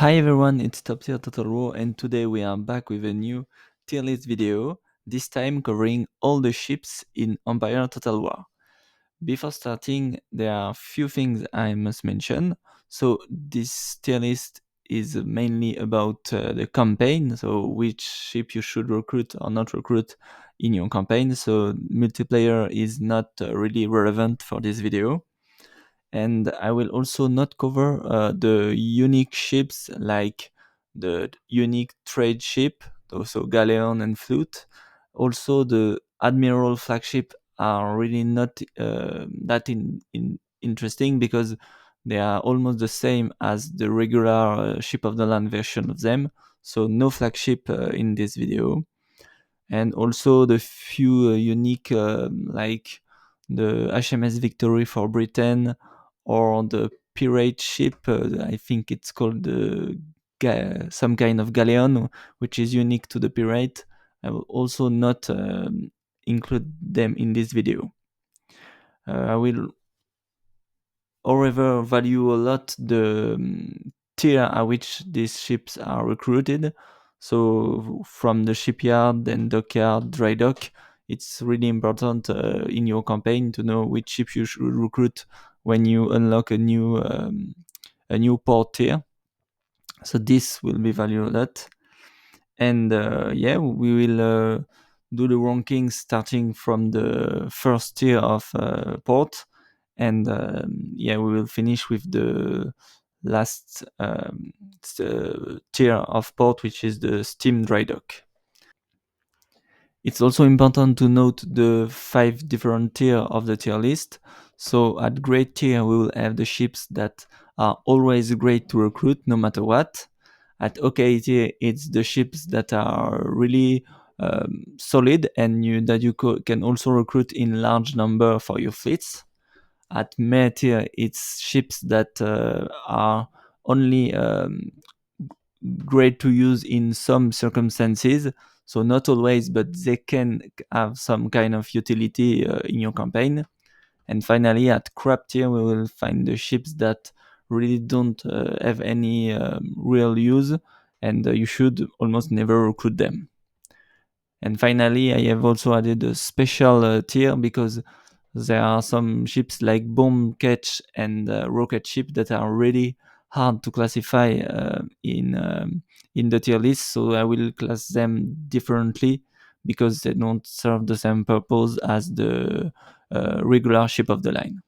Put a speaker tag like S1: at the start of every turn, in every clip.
S1: Hi everyone, it's Top Tier Total War, and today we are back with a new tier list video, this time covering all the ships in Empire Total War. Before starting, there are a few things I must mention. So this tier list is mainly about the campaign, so which ship you should recruit or not recruit in your campaign. So multiplayer is not really relevant for this video. And I will also not cover the unique ships like the unique trade ship, also galleon and flute. Also, the admiral flagship are really not interesting because they are almost the same as the regular ship of the land version of them. So no flagship in this video, and also the few unique like the HMS Victory for Britain or the pirate ship. I think it's called some kind of galleon, which is unique to the pirate. I will also not include them in this video. I will however value a lot the tier at which these ships are recruited. So from the shipyard and dockyard, dry dock, it's really important in your campaign to know which ship you should recruit when you unlock a new port tier. So this will be valued a lot. And yeah, we will do the rankings starting from the first tier of port, and yeah, we will finish with the last tier of port, which is the steam dry dock. It's also important to note the 5 different tier of the tier list. So at great tier, we will have the ships that are always great to recruit no matter what. At okay tier, it's the ships that are really solid and that you can also recruit in large number for your fleets. At meh tier, it's ships that are only great to use in some circumstances. So not always, but they can have some kind of utility in your campaign. And finally, at crap tier, we will find the ships that really don't have any real use, and you should almost never recruit them. And finally, I have also added a special tier because there are some ships like bomb catch and rocket ship that are really hard to classify in the tier list. So I will class them differently because they don't serve the same purpose as the regular ship of the line.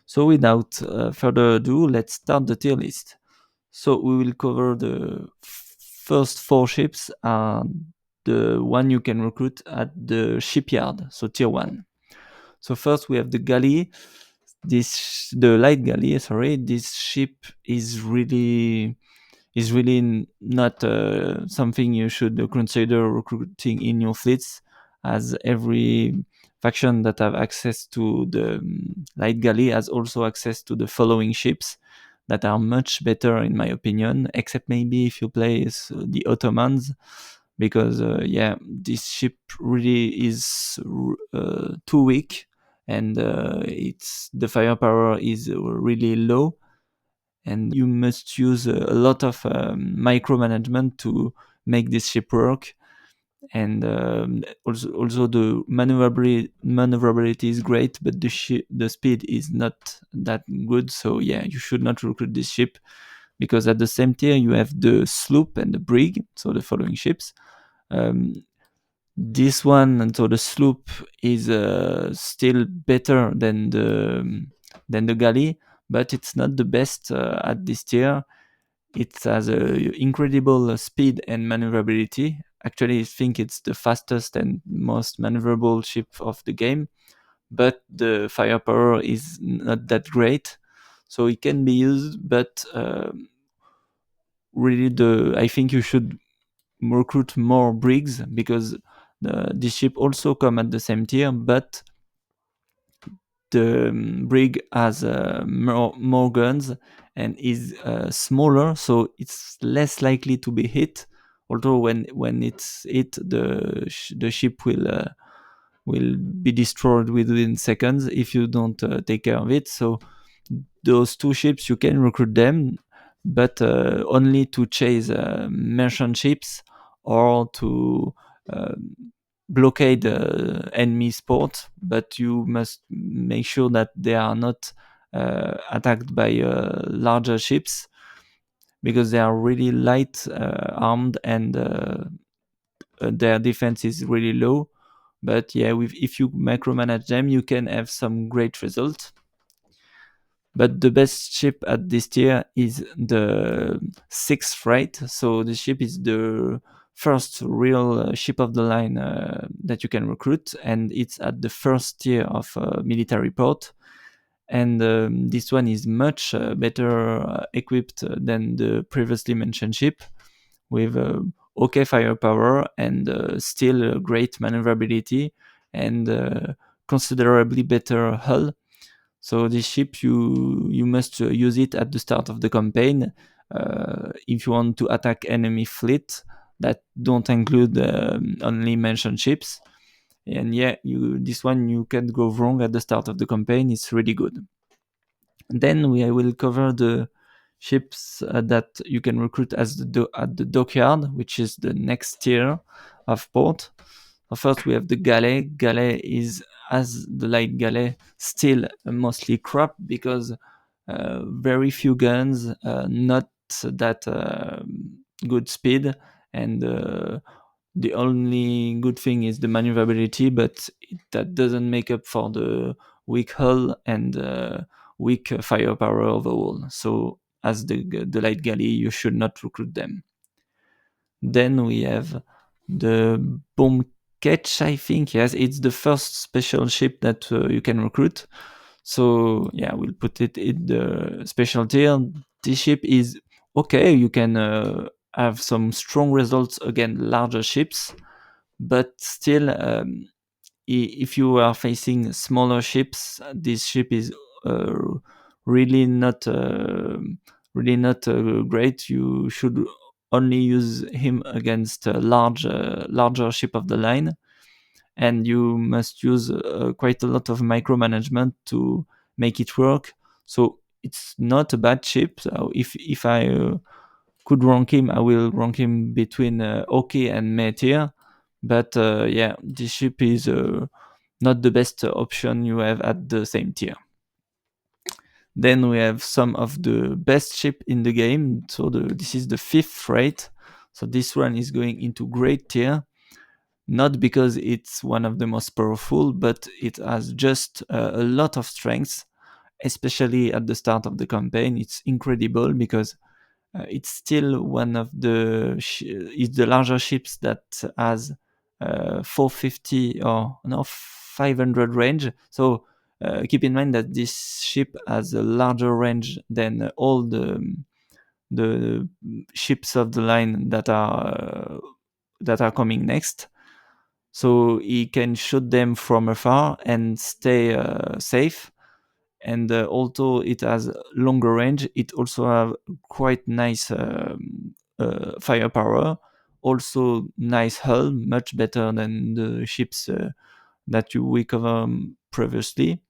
S1: So without further ado, let's start the tier list. So we will cover the first 4 ships, the one you can recruit at the shipyard, so tier 1. So first we have the galley. The light galley. Sorry, this ship is really not something you should consider recruiting in your fleets, as every faction that have access to the light galley has also access to the following ships that are much better in my opinion, except maybe if you play the Ottomans, because yeah, this ship really is too weak, and it's the firepower is really low, and you must use a lot of micromanagement to make this ship work. And also the maneuverability is great, but the speed is not that good. So yeah, you should not recruit this ship, because at the same tier you have the sloop and the brig, so the following ships. um, this one, and so the sloop is still better than the galley, but it's not the best at this tier. It has a incredible speed and maneuverability. Actually, I think it's the fastest and most maneuverable ship of the game, but the firepower is not that great. So it can be used, but really, I think you should recruit more brigs, because this ship also come at the same tier, but the brig has more guns and is smaller, so it's less likely to be hit. Although when it's hit, the ship will be destroyed within seconds if you don't take care of it. So those 2 ships, you can recruit them, but only to chase merchant ships or to um, blockade enemy port. But you must make sure that they are not attacked by larger ships, because they are really light armed, and their defense is really low. But yeah, if you micromanage them, you can have some great results. But the best ship at this tier is the sixth freight. So the ship is the first real ship of the line that you can recruit, and it's at the first tier of military port. And this one is much better equipped than the previously mentioned ship, with okay firepower and still great maneuverability, and considerably better hull. So this ship, you must use it at the start of the campaign if you want to attack enemy fleet that don't include only mentioned ships. And yeah, this one you can't go wrong at the start of the campaign. It's really good. Then we will cover the ships that you can recruit as at the dockyard, which is the next tier of port. First, we have the galley. Galley is, as the light galley, still mostly crap, because very few guns, not that good speed, and the only good thing is the maneuverability, but that doesn't make up for the weak hull and weak firepower overall. So, as the light galley, you should not recruit them. Then we have the bomb catch, I think. Yes, it's the first special ship that you can recruit. So yeah, we'll put it in the special tier. This ship is okay. You can have some strong results against larger ships, but still, if you are facing smaller ships, this ship is uh, really not great. You should only use him against a larger ship of the line, and you must use quite a lot of micromanagement to make it work. So it's not a bad ship. So if I could rank him, I will rank him between okay and meh tier. But yeah, this ship is not the best option you have at the same tier. Then we have some of the best ship in the game. So this is the fifth rate. So this one is going into great tier, not because it's one of the most powerful, but it has just a lot of strengths, especially at the start of the campaign. It's incredible, because it's still one of it's the larger ships that has 450 or no 500 range. So keep in mind that this ship has a larger range than all the ships of the line that are coming next. So he can shoot them from afar and stay safe. And although it has longer range, it also have quite nice firepower. Also nice hull, much better than the ships that we covered previously.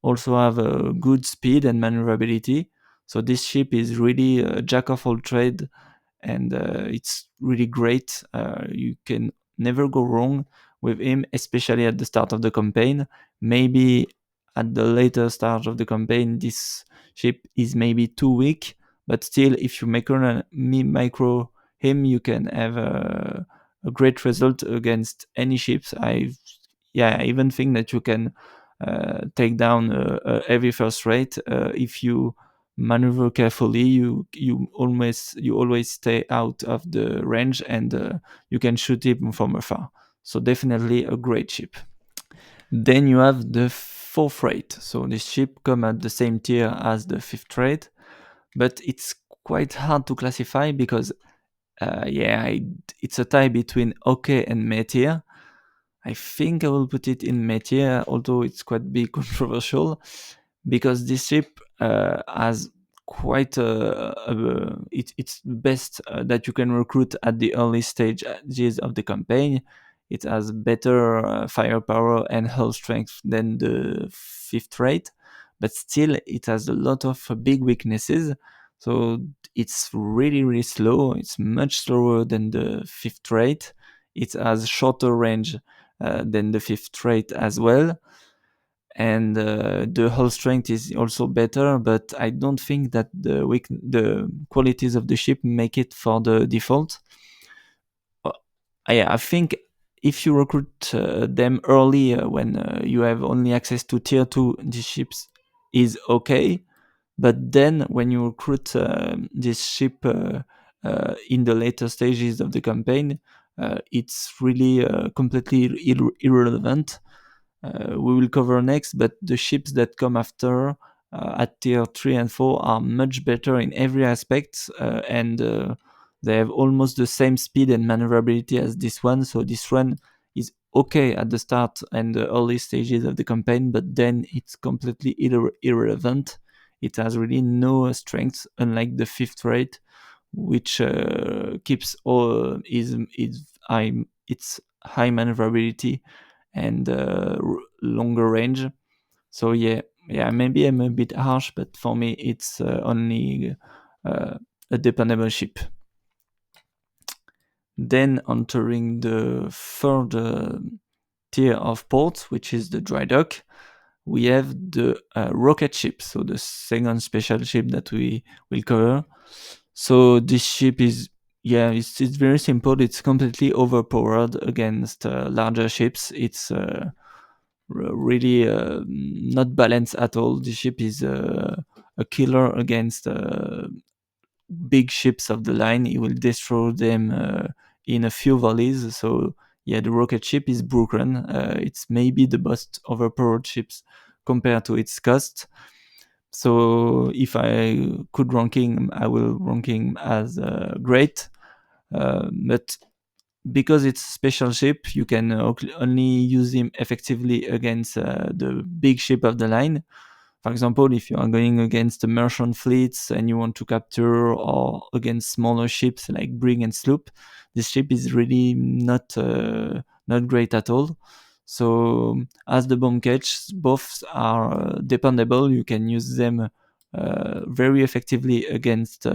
S1: Also have a good speed and maneuverability. So this ship is really a jack of all trade, and it's really great. You can never go wrong with him, especially at the start of the campaign. Maybe at the later start of the campaign, this ship is maybe too weak, but still, if you micro him, you can have a great result against any ships. I even think that you can take down a heavy first rate if you maneuver carefully. You always stay out of the range, and you can shoot him from afar. So definitely a great ship. Then you have the fourth rate. So this ship come at the same tier as the fifth rate, but it's quite hard to classify, because it's a tie between okay and meh tier. I think I will put it in meh tier, although it's quite big controversial, because this ship has quite it's the best that you can recruit at the early stages of the campaign. It has better firepower and hull strength than the fifth rate, but still it has a lot of big weaknesses. So it's really really slow. It's much slower than the fifth rate. It has shorter range than the fifth rate as well, and the hull strength is also better. But I don't think that the qualities of the ship make it for the default. uh, I think if you recruit them early, when you have only access to tier 2, these ships is okay. But then when you recruit this ship in the later stages of the campaign, it's really completely irrelevant. We will cover next, but the ships that come after at tier 3 and 4 are much better in every aspect, and they have almost the same speed and maneuverability as this one. So this one is okay at the start and the early stages of the campaign, but then it's completely irrelevant. It has really no strength, unlike the fifth rate, which keeps all is high, its high maneuverability and longer range. So yeah, maybe I'm a bit harsh, but for me it's only a dependable ship. Then entering the third tier of ports, which is the dry dock, we have the rocket ship, so the second special ship that we will cover. So this ship is, it's very simple. It's completely overpowered against larger ships. It's really not balanced at all. The ship is a killer against big ships of the line. It will destroy them in a few volleys. So yeah, the rocket ship is broken. It's maybe the most overpowered ships compared to its cost. So if I could ranking, I will ranking as great. But because it's a special ship, you can only use him effectively against the big ship of the line. For example, if you are going against the merchant fleets and you want to capture, or against smaller ships like brig and sloop, this ship is really not great at all. So as the bomb catch, both are dependable. You can use them very effectively against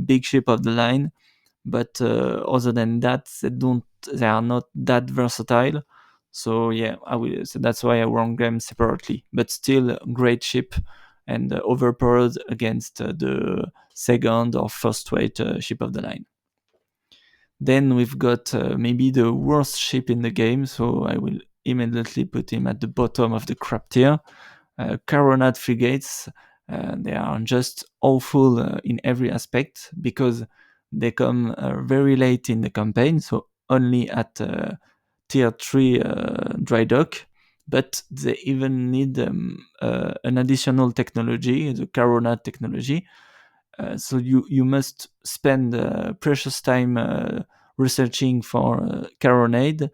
S1: big ship of the line, but other than that, they are not that versatile. So yeah, I will. So that's why I rank them separately. But still, great ship, and overpowered against the second or first rate ship of the line. Then we've got maybe the worst ship in the game, so I will immediately put him at the bottom of the crap tier. Caronade frigates, they are just awful in every aspect, because they come very late in the campaign, so only at tier 3 dry dock. But they even need an additional technology, the Caronade technology. So you must spend precious time researching for Caronade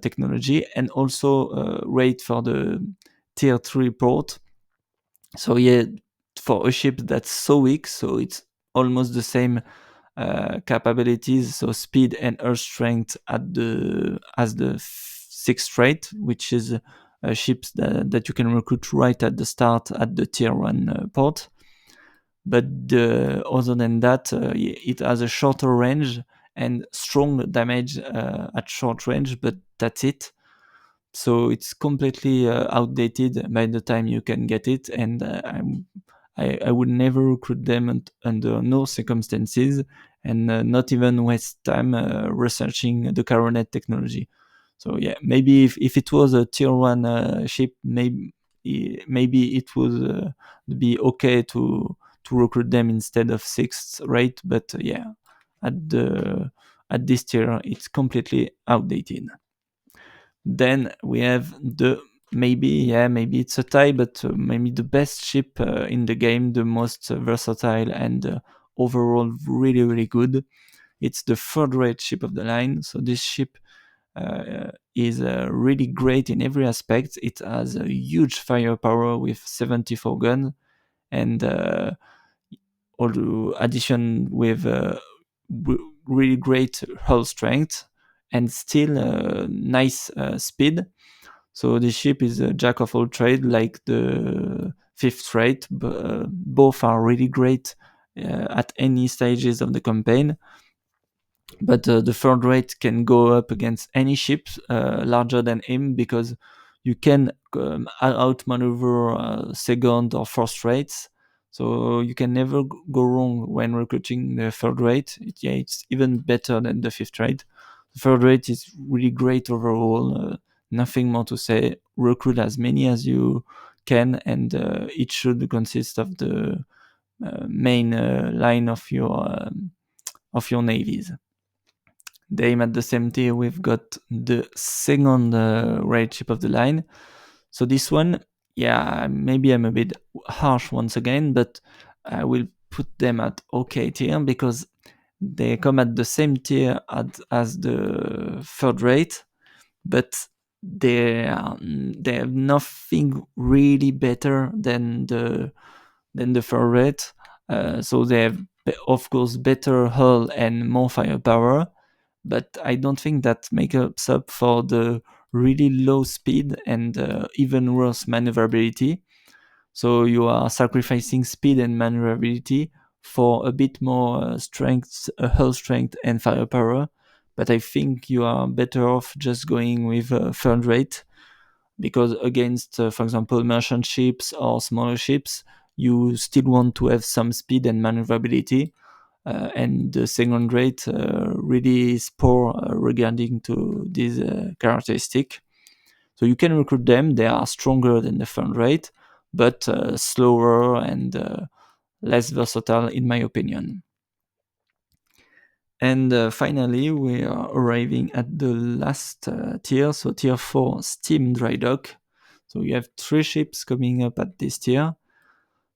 S1: technology, and also wait for the tier 3 port. So yeah, for a ship that's so weak, so it's almost the same capabilities, so speed and earth strength at the as the sixth rate, which is ships that you can recruit right at the start at the tier 1 port. But other than that, it has a shorter range and strong damage at short range, but that's it. So it's completely outdated by the time you can get it, and I would never recruit them under no circumstances, and not even waste time researching the Coronet technology. So yeah, maybe if it was a tier 1 ship, maybe it would be okay to recruit them instead of sixth rate, but yeah, at the at this tier it's completely outdated. Then we have the, maybe it's a tie, but maybe the best ship in the game, the most versatile, and overall really really good. It's the third rate ship of the line. So this ship is really great in every aspect. It has a huge firepower with 74 guns, and all addition with really great hull strength, and still nice speed. So the ship is a jack of all trade, like the fifth rate. Both are really great at any stages of the campaign. But the third rate can go up against any ship larger than him, because you can outmaneuver second or first rates. So you can never go wrong when recruiting the third rate. Yeah, it's even better than the fifth rate. The third rate is really great overall. Nothing more to say. Recruit as many as you can, and it should consist of the main line of your navies. Aim at the same tier, we've got the second rate ship of the line. So this one, yeah, maybe I'm a bit harsh once again, but I will put them at okay tier because they come at the same tier as the third rate, but they have nothing really better than the third rate. So they have, of course, better hull and more firepower, but I don't think that makes up for the really low speed and even worse maneuverability. So you are sacrificing speed and maneuverability for a bit more strength, hull strength, and firepower. But I think you are better off just going with third rate, because against, for example, merchant ships or smaller ships, you still want to have some speed and maneuverability, and the second rate really is poor regarding to this characteristic. So you can recruit them; they are stronger than the third rate, but slower and less versatile, in my opinion. And finally, we are arriving at the last tier, so tier 4, Steam Dry Dock. So you have 3 ships coming up at this tier.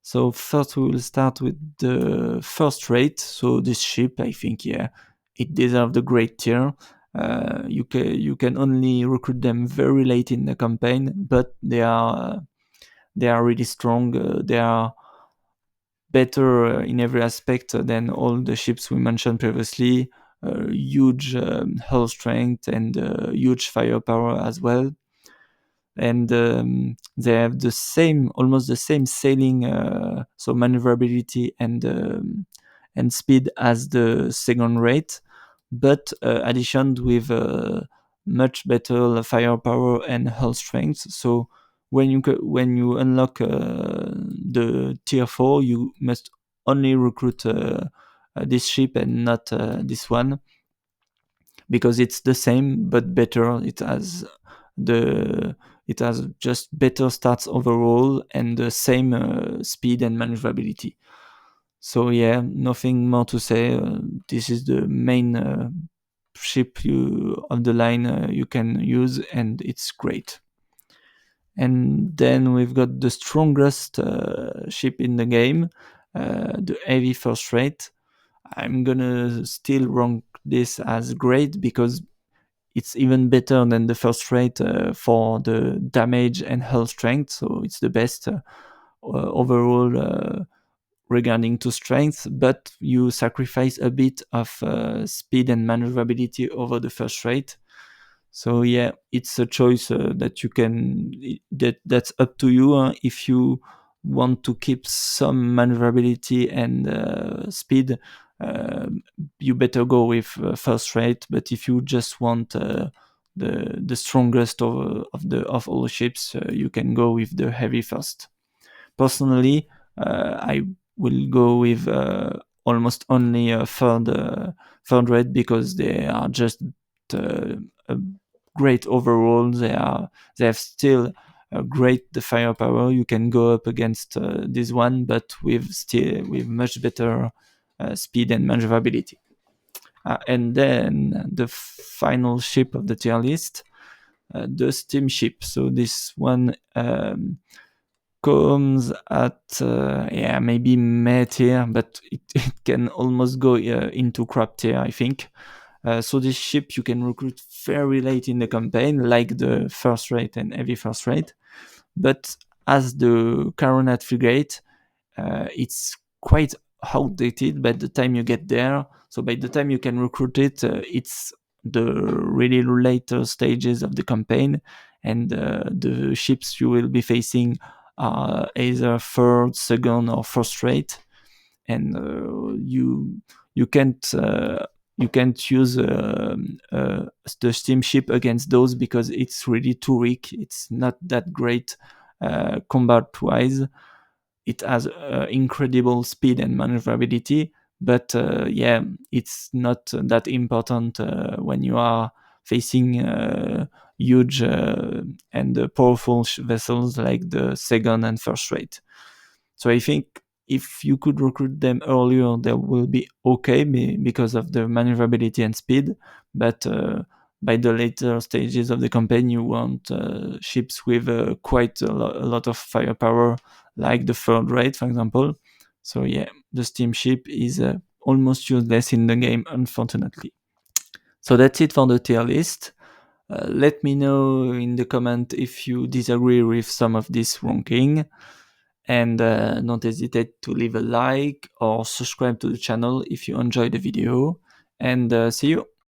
S1: So first we will start with the first rate. So this ship, I think, yeah, it deserves the great tier. You can only recruit them very late in the campaign, but they are really strong. They are better in every aspect than all the ships we mentioned previously. Huge hull strength and huge firepower as well, and they have the same, almost the same sailing, so maneuverability and speed as the second rate, but additioned with much better firepower and hull strength. So when you unlock the tier 4, you must only recruit this ship and not this one, because it's the same but better. The it has just better stats overall and the same speed and maneuverability. So yeah, nothing more to say. This is the main ship you of the line you can use, and it's great. And then we've got the strongest ship in the game, the heavy first rate. I'm gonna still rank this as great because it's even better than the first rate for the damage and hull strength. So it's the best overall regarding to strength, but you sacrifice a bit of speed and maneuverability over the first rate. So yeah, it's a choice that you can that's up to you. If you want to keep some maneuverability and speed, uh, you better go with first rate. But if you just want the strongest of all ships, you can go with the heavy first. Personally, I will go with almost only a third rate, because they are just a great overall. They have still great the firepower. You can go up against this one, but with much better speed and maneuverability. And then the final ship of the tier list, the steamship. So this one comes at yeah, maybe meh tier, but it can almost go into crap tier, I think. So this ship you can recruit very late in the campaign, like the first rate and heavy first rate. But as the Caronat frigate, it's quite outdated by the time you get there. So by the time you can recruit it, it's the really later stages of the campaign, and the ships you will be facing are either third, second, or first rate. and you can't you can't use the steamship against those because it's really too weak. It's not that great combat wise. It has incredible speed and maneuverability, but yeah, it's not that important when you are facing huge and powerful vessels like the second and first rate. So I think if you could recruit them earlier, they will be okay because of the maneuverability and speed. But by the later stages of the campaign, you want ships with quite a lot of firepower, like the third rate, for example. So yeah, the steamship is almost useless in the game, unfortunately. So that's it for the tier list. Let me know in the comment if you disagree with some of this ranking, and don't hesitate to leave a like or subscribe to the channel if you enjoyed the video, and see you.